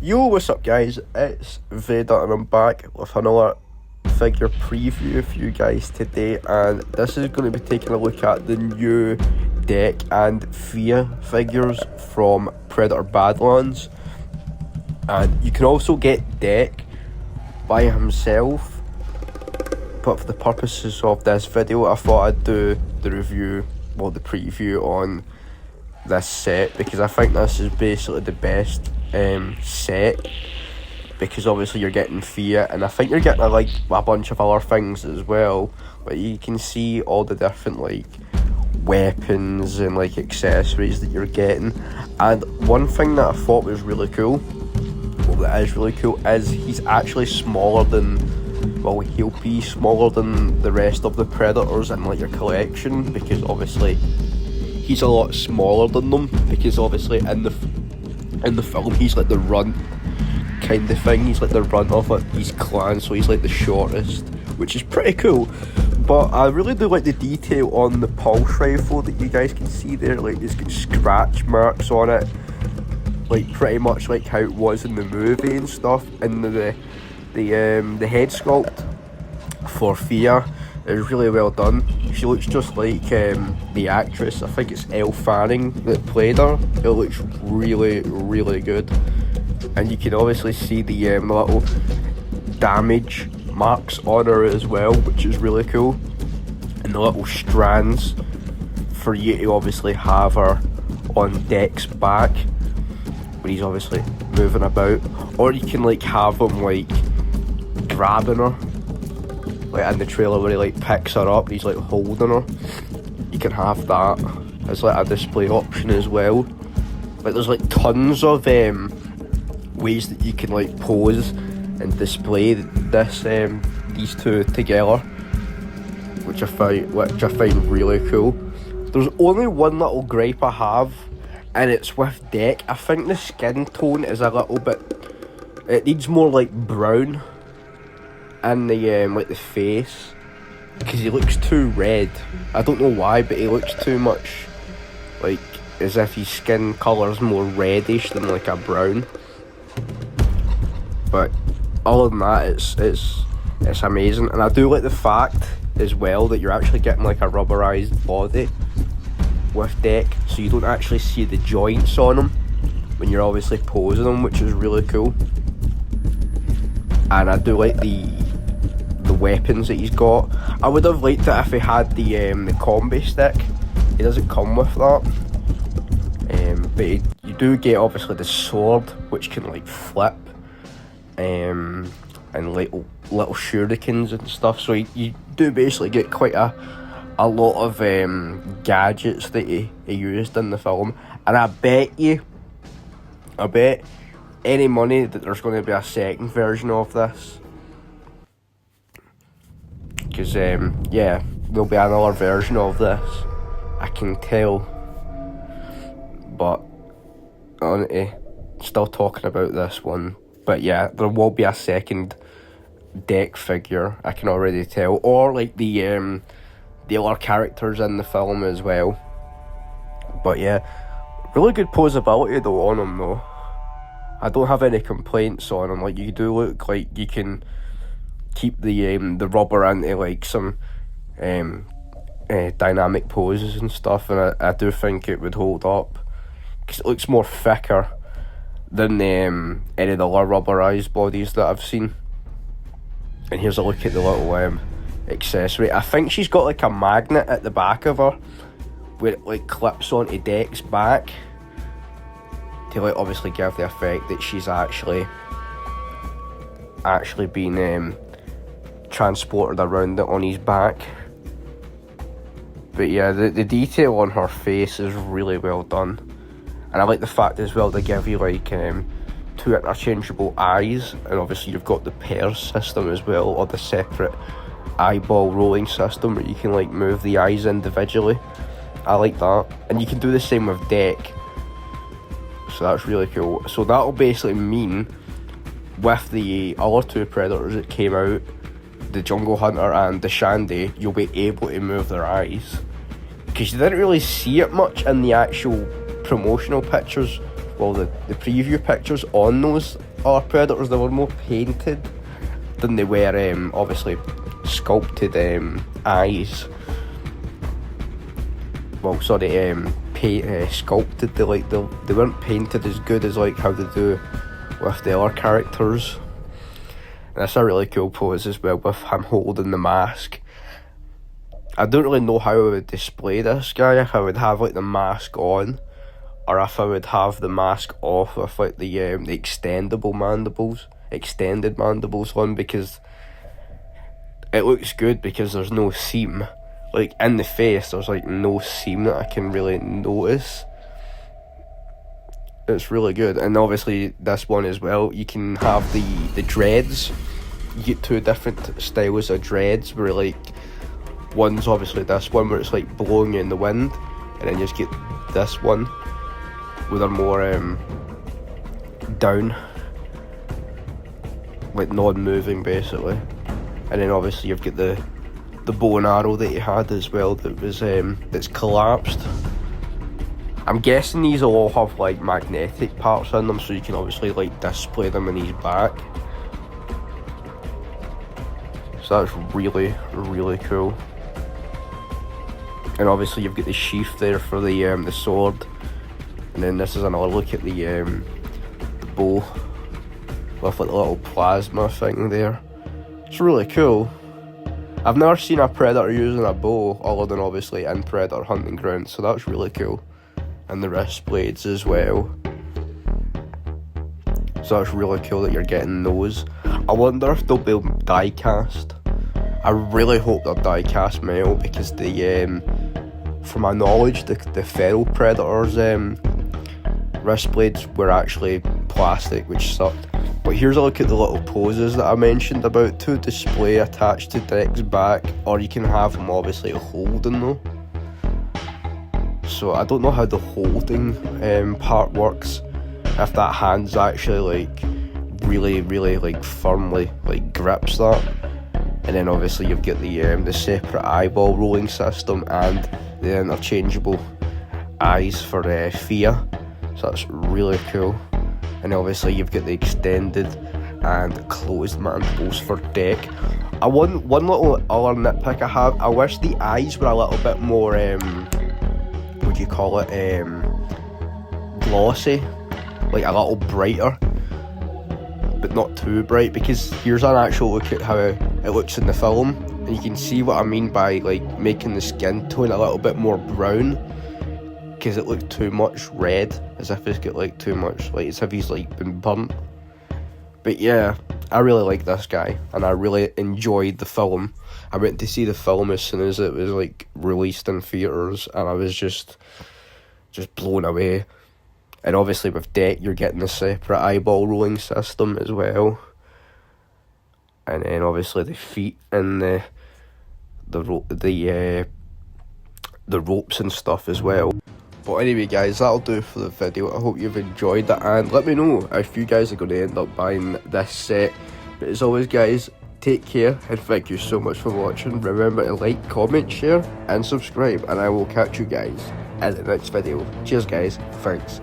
Yo, what's up guys? It's Veda and I'm back with another figure preview for you guys today, and this is going to be taking a look at the new Deck and Thia figures from Predator Badlands. And you can also get Deck by himself, but for the purposes of this video I thought I'd do the preview on this set, because I think this is basically the best set, because obviously you're getting Thia, and I think you're getting a bunch of other things as well. But you can see all the different weapons and accessories that you're getting. And one thing that I thought was really cool, is he's actually smaller than, he'll be smaller than the rest of the Predators in your collection, because obviously he's a lot smaller than them, because obviously in the film he's the runt kind of thing. He's the runt of his clan, so he's the shortest, which is pretty cool. But I really do like the detail on the pulse rifle that you guys can see there. It's got scratch marks on it, pretty much how it was in the movie and stuff. And the head sculpt for Thia is really well done. She looks just like the actress, I think it's Elle Fanning that played her. It looks really, really good. And you can obviously see the little damage marks on her as well, which is really cool. And the little strands for you to obviously have her on Deck's back when he's obviously moving about. Or you can have him grabbing her, in the trailer where he picks her up and he's holding her. You can have that as a display option as well. There's tons of ways that you can pose and display these two together, which I find really cool. There's only one little gripe I have, and it's with Deck. I think the skin tone is a little bit, it needs more brown in the face, because he looks too red. I don't know why, but he looks too much as if his skin colour is more reddish than a brown. But other than that, it's amazing. And I do like the fact as well that you're actually getting a rubberized body with Deck, so you don't actually see the joints on him when you're obviously posing him, which is really cool. And I do like the weapons that he's got. I would have liked it if he had the combi stick. He doesn't come with that. But you do get obviously the sword, which can flip, and little shurikens and stuff. So you do basically get quite a lot of gadgets that he used in the film. And I bet any money that there's going to be a second version of this, because yeah, there'll be another version of this, I can tell. But honestly, still talking about this one. But yeah, there will be a second Deck figure, I can already tell. Or the other characters in the film as well. But yeah, really good posability though on him though. I don't have any complaints on him. You do look like you can keep the rubber into some dynamic poses and stuff, and I do think it would hold up, because it looks more thicker than any of the other rubberized bodies that I've seen. And here's a look at the little accessory. I think she's got a magnet at the back of her where it clips onto Deck's back to obviously give the effect that she's actually been transported around it on his back. But yeah, the detail on her face is really well done. And I like the fact as well they give you two interchangeable eyes, and obviously you've got the pair system as well, or the separate eyeball rolling system where you can move the eyes individually. I like that. And you can do the same with Deck, so that's really cool. So that'll basically mean with the other two Predators that came out, the Jungle Hunter and the Shandy, you'll be able to move their eyes, because you didn't really see it much in the actual promotional pictures, well, the preview pictures on those other Predators, they were more painted than they were obviously sculpted eyes. Well, sorry, sculpted. They weren't painted as good as like how they do with the other characters. And that's a really cool pose as well, with him holding the mask. I don't really know how I would display this guy, if I would have like the mask on, or if I would have the mask off with like the extended mandibles on, because it looks good because there's no seam. Like in the face, there's like no seam that I can really notice. It's really good. And obviously this one as well, you can have the dreads. You get two different styles of dreads, where like one's obviously this one where it's like blowing in the wind, and then you just get this one where they're more down, like non-moving basically. And then obviously you've got the bow and arrow that he had as well, that was that's collapsed. I'm guessing these will all have like magnetic parts in them, so you can obviously like display them in his back. So that's really, really cool. And obviously you've got the sheath there for the sword. And then this is another look at the bow with like the little plasma thing there. It's really cool. I've never seen a Predator using a bow other than obviously in Predator Hunting Grounds, so that's really cool. And the wrist blades as well. So it's really cool that you're getting those. I wonder if they'll be die cast. I really hope they're die cast metal, because from my knowledge, the feral Predators wrist blades were actually plastic, which sucked. But here's a look at the little poses that I mentioned about, to display attached to Deck's back, or you can have them obviously holding though. So I don't know how the holding part works, if that hand's actually like really like firmly like grips that. And then obviously you've got the separate eyeball rolling system and the interchangeable eyes for Thia. So that's really cool. And obviously you've got the extended and closed mandibles for Deck. One little other nitpick I have, I wish the eyes were a little bit more, what do you call it, glossy, like a little brighter, but not too bright, because here's an actual look at how it looks in the film, and you can see what I mean by like making the skin tone a little bit more brown, because it looked too much red, as if it's got like too much, like as if he's like been burnt. But yeah, I really like this guy, and I really enjoyed the film. I went to see the film as soon as it was like released in theatres, and I was just blown away. And obviously with Deck, you're getting the separate eyeball rolling system as well. And then obviously the feet and the ropes and stuff as well. But anyway guys, that'll do for the video. I hope you've enjoyed it, and let me know if you guys are going to end up buying this set. But as always guys, take care, and thank you so much for watching. Remember to like, comment, share and subscribe, and I will catch you guys in the next video. Cheers guys, thanks.